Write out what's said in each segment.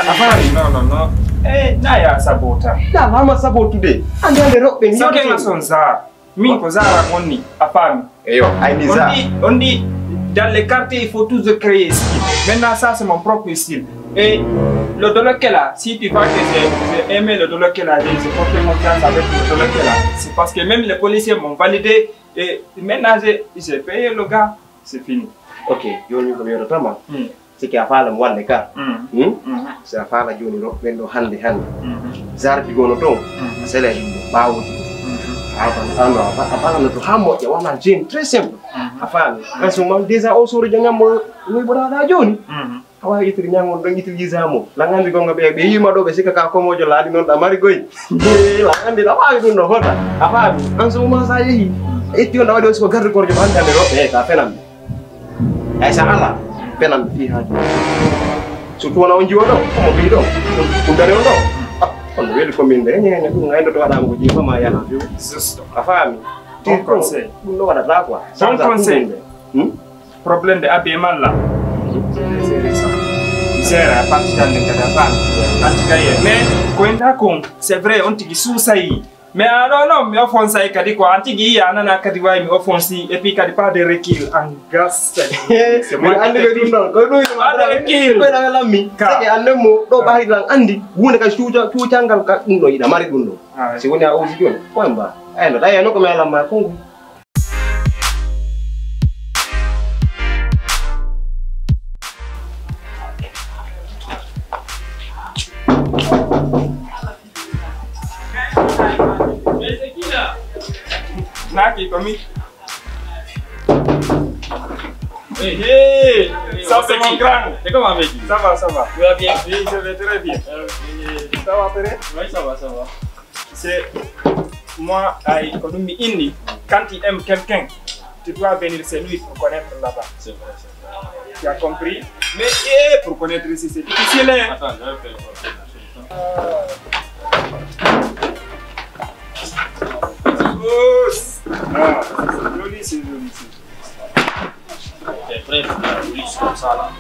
Non. Naya sabota. Da mama sabotude. Ande roɓe mi Soke nga son za. Min ko zara ngonni a fami. Eyo, ay ni za. On dit dans les quartiers il faut toujours créer un style. Maintenant ça c'est mon propre style. Et le dollar qu'elle a, si tu vois que j'ai aimé le dollar qu'elle a, j'ai porté confiance avec le dollar qu'elle a. C'est parce que même les policiers m'ont validé et maintenant j'ai payé le gars, c'est fini. Ok, yoni ko yoro tama. C'est qu'il a fallu me voir les cas. C'est à faire la journée là, vendo hande. Zar bi gono ton, c'est les bawo. Apa na to hamo ya wana jin très simple. Afan, parce que moi déjà au soro janga mo ni boda da joni. Awa yitir nyango do yitir gizamo. La ngandi gonga be yima do be sika ka ko mojo la di non da mari goy. La ngandi la wa dun do hota. Afan, an so ma sa yi. Etti on da wadi so garde korjo hande ande do ka fenam. Ay sa ala. Penam fi haji surtout wana onji wodo ko mo bi do ko dare wodo on weli ko min de nyene ko ngay do wada ko jifa ma yana fi juste afami ton conseil no wada ta quoi ton conseil problème de habillement là c'est à partir de kada fan antikaye mais ko inda ko c'est vrai on tigi sousay mais non, mais offense ay kadi ko antigi ya nana kadi way mi offense et puis kadi pas de recul en gas. C'est moi ande be dum non ko do ma recul ko da lammi c'est ande mo do bari lang andi wonde ka cuucangal ka dum do ida mari dum do si woni a oji don ko mba ay no da no ko mela ma ko Naki Tommy. Hey, ça c'est mon grand. Et comment vas-tu? Ça va. Tu vas bien? Oui, je vais très bien. Ça va, Péré? Oui, ça va. C'est moi, Aïkonomi Inni. Quand tu aimes quelqu'un, tu dois venir chez lui pour connaître là-bas. C'est vrai. Tu as compris? Mais pour connaître ici, c'est difficile. Hein? Attends, je vais faire C'est joli. T'es prêt pour la police comme ça là?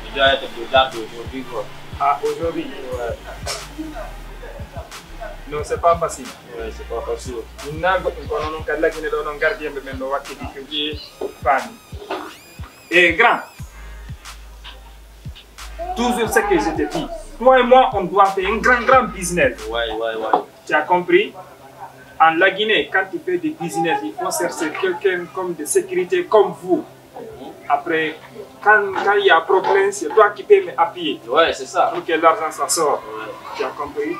Tu dois être de date aujourd'hui quoi. Ah, aujourd'hui? Ouais. Non, c'est pas facile. Ouais, c'est pas facile. Et grand, toujours ce que je te dis, toi et moi, on doit faire un grand business. Ouais. Tu as compris? En la Guinée, quand tu fais des business, il faut chercher quelqu'un comme de sécurité comme vous. Après, quand il y a un problème, c'est toi qui peux m'appuyer. Ouais, c'est ça. Pour que l'argent s'en sorte. Ouais. Tu as compris?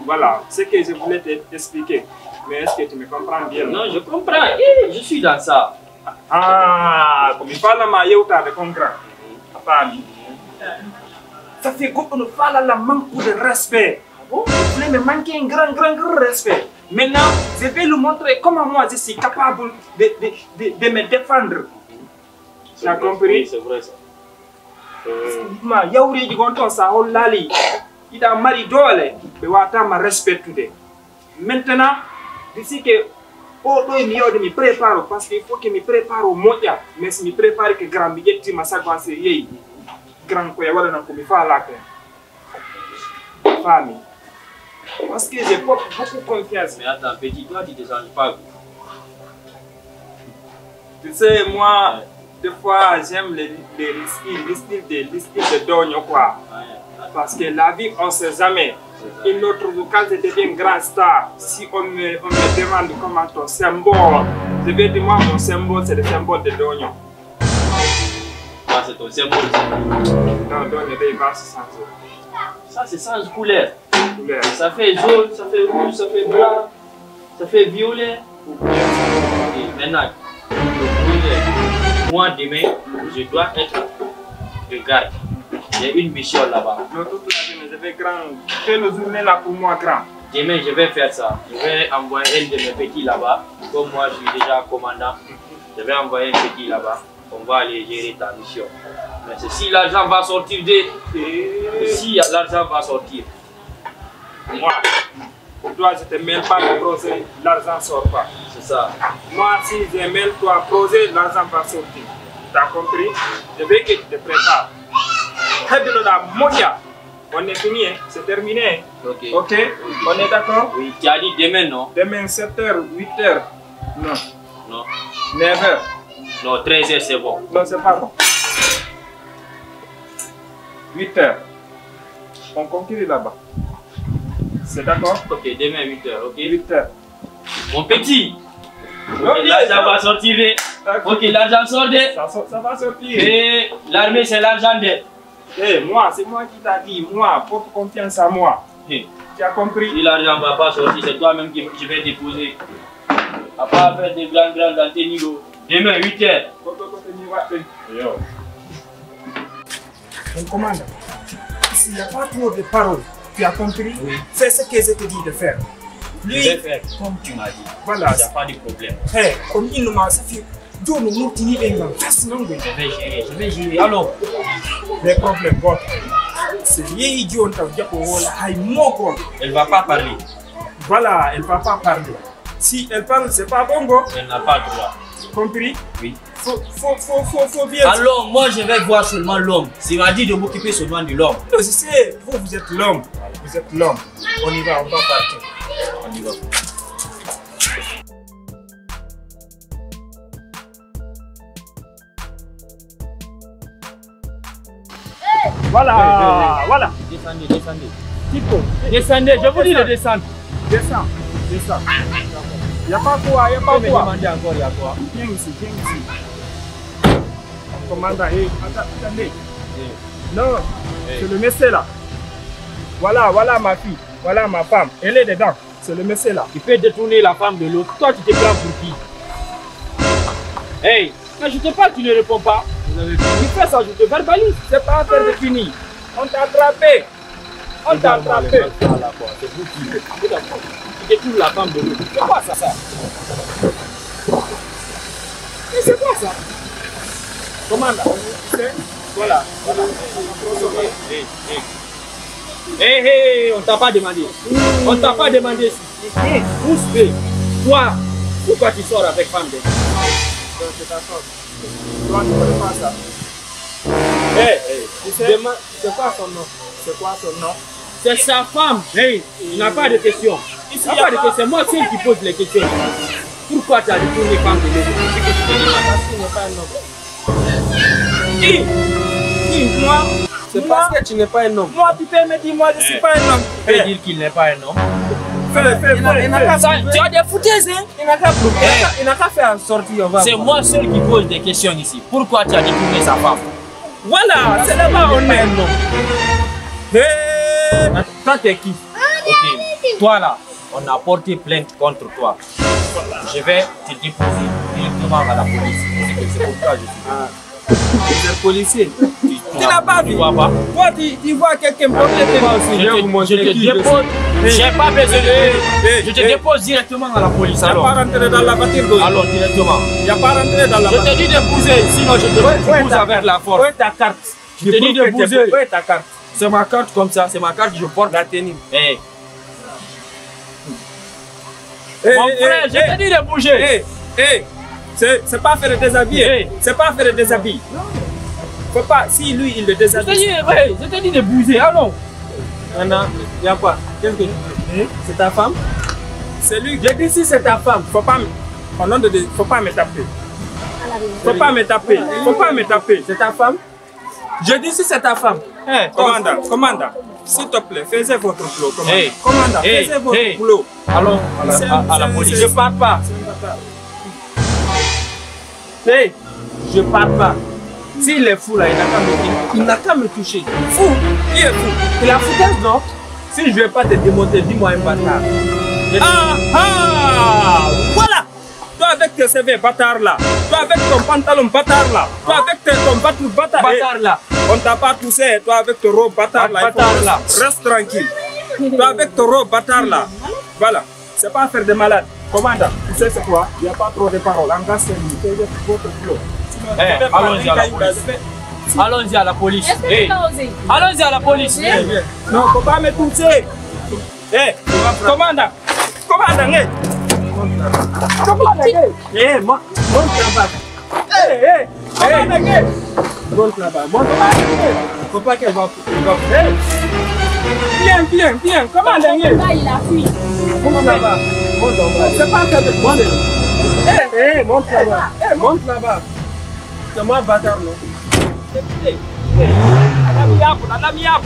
Voilà, ce que je voulais t'expliquer. Mais est-ce que tu me comprends bien? Non, je comprends. Je suis dans ça. Ah, comme il parle à ma yéouta de comprendre. Ça fait qu'on ne parle la manque de respect. Vous voulez me manquer un grand respect. Maintenant, je vais lui montrer comment moi je suis capable de me défendre. Tu as compris? C'est vrai ça. Ma yaouri di gonton sa hollali. Il a mari dole. Be wata ma respect today. Maintenant, d'ici que mi prépare parce qu'il faut que me prépare au moya. Mais si me prépare que grand bigeti ma sagance yei. Grand ko ya wala nan ko mi fa la ko. Famille. Parce que j'ai beaucoup confiance. Mais attends, petit, toi, tu ne te changes pas. Tu sais, moi, des fois, j'aime les styles de Dogno, quoi. Parce que la vie, on ne sait jamais. Une autre cas, je deviens grand star. Si on me demande comment ton symbole, je vais dire, moi, mon symbole, c'est le symbole de Dogno. Ça, c'est ton symbole. Non, Dogno, il va se changer. Ça, c'est sans couleur. Ça fait jaune, ça fait rouge, ça fait blanc, ça fait violet. Et maintenant, moi demain, je dois être de garde. J'ai une mission là-bas. Non, toute la journée, je vais grand. Fais le journée là pour moi, grand. Demain, je vais faire ça. Je vais envoyer un de mes petits là-bas. Comme moi, je suis déjà commandant. Je vais envoyer un petit là-bas. On va aller gérer ta mission. Mais c'est si l'argent va sortir si l'argent va sortir. Moi, toi, je te mêle pas de projet, l'argent ne sort pas. C'est ça. Moi, si je mêle toi projet, l'argent va sortir. Tu as compris? Je veux que tu te prépares. La moya, On est fini, hein? C'est terminé. Ok. Ok, on est d'accord? Oui, tu as dit demain, non? Demain 7h, 8h. Non. Non. 9h. Non, 13h, c'est bon. Non, c'est pas bon. 8h. On conclut là-bas. C'est d'accord? Ok, demain 8h, ok? 8h. Mon petit. Ok, L'argent va sortir. Ok, l'argent sort. Ça va sortir. Et l'armée, c'est l'argent de. Moi, c'est moi qui t'a dit. Moi, porte confiance à moi. Hey. Tu as compris? Si l'argent ne va pas sortir, c'est toi-même que je vais déposer. À part faire des grands antennes. Demain 8h. Mon commandant, s'il n'y a pas trop de paroles, tu as compris? Oui. Fais ce que je te dis de faire. Lui, Je vais faire comme tu m'as dit. Voilà. Il n'y a pas de problème. Hey, comme il m'a fait, Dieu nous montini benga. Fais non, Je vais gérer. Alors, les problèmes, bon. C'est rien idiot, on t'a dit pour moi. elle ne va pas parler. Voilà, elle ne va pas parler. Si elle parle, c'est pas bon, go. Elle n'a pas le droit. Compris? Oui. Faut bien. Alors, moi, je vais voir seulement l'homme. C'est m'a dit de m'occuper seulement de l'homme. Non, je sais, vous êtes l'homme. Vous êtes l'homme. On y va, on va partir. On y va. Voilà, voilà. Descendez. Tipo, Descendez, je vous dis de descendre. descends. Il n'y a pas quoi, il n'y a pas Me quoi. demander encore, il y a quoi? Viens ici. Commandant, attendez. Non, c'est le monsieur là. Voilà ma fille, voilà ma femme. Elle est dedans, c'est le monsieur là. Tu peux détourner la femme de l'autre. Toi, tu te prends pour qui? Hey, quand je te parle, tu ne réponds pas. Tu fais ça, je te verbalise. C'est pas affaire de fini. On t'a attrapé. C'est vous qui détourne la femme de l'autre. C'est quoi ça? Mais c'est quoi ça? Commandant, voilà. Hey, on t'a pas demandé. On t'a pas demandé. Pousse, toi, pourquoi tu sors avec femme de? C'est ta faute. Toi, tu ne connais pas ça. Tu sais, c'est quoi son nom? C'est sa femme. Hey, il n'a pas de questions. Il n'a pas de questions. C'est moi seul qui pose les questions. Pourquoi tu as détourné femme de l'autre? Parce qu'il n'est pas un homme. Qui? Moi? C'est parce que tu n'es pas un homme. Moi, tu peux me dire, moi, je ne suis pas un homme. Tu peux dire qu'il n'est pas un homme. Fais. Tu as des foutaises, hein? Il n'a qu'à faire sortir. C'est moi seul qui pose des questions ici. Pourquoi tu as détourné sa femme? Voilà, c'est là-bas on est. Toi, t'es qui? Ok. Toi là, on a porté plainte contre toi. Je vais te déposer directement à la police. C'est pourquoi je suis. Tu es policier. Tu n'as pas vu? Tu vois pas? Toi, tu vois quelqu'un porter plainte. Je te dépose. J'ai pas besoin de. Je te dépose directement à la police. Il n'y a pas rentré dans la voiture. Alors directement. Il n'y a pas rentré dans la voiture. Je te dis de bouger, sinon je te pousse avec la force. Où est ta carte? Je te dis de bouger. Où est ta carte? C'est ma carte comme ça, c'est ma carte, je porte la tenue. Hey. Mon frère, je te dis de bouger. C'est pas faire des habits. C'est pas faire des habits. Faut pas, si lui il le déshabille. Je te dis de bouger, allons. Maintenant, il y a quoi? C'est ta femme? C'est lui. J'ai dit si c'est ta femme, faut pas me taper. Faut pas me taper. C'est ta femme? Je dis si c'est ta femme. Commandant, s'il te plaît, faites votre boulot. Commandant, faites votre boulot. Allons à la police. Je pars pas. Je pars pas. S'il est fou là, il n'a qu'à me toucher. Fou? Qui est fou? Il a foutaise, non? Si je ne vais pas te démonter, dis-moi un bâtard. Voilà! Toi avec tes CV bâtard là, toi avec ton pantalon bâtard là, toi avec ton bâtard là, on t'a pas touché, toi avec ton robe bâtard là, reste tranquille. Toi avec ton robe bâtard là, voilà, c'est pas faire de malade. Commandant, tu sais c'est quoi? Il n'y a pas trop de paroles, engagez votre boulot. Allons-y à la police. Allons-y à la police. Allons-y à la police. Non, faut pas me toucher. Commandant. Moi, mon travail. Mon travail. Faut pas qu'elle va. Viens. Comment Daniel? Là, il a fui. Monte là-bas. C'est pas ça de monter. Monte là-bas. Monte là-bas. C'est moi bâtard, non? Adamiable.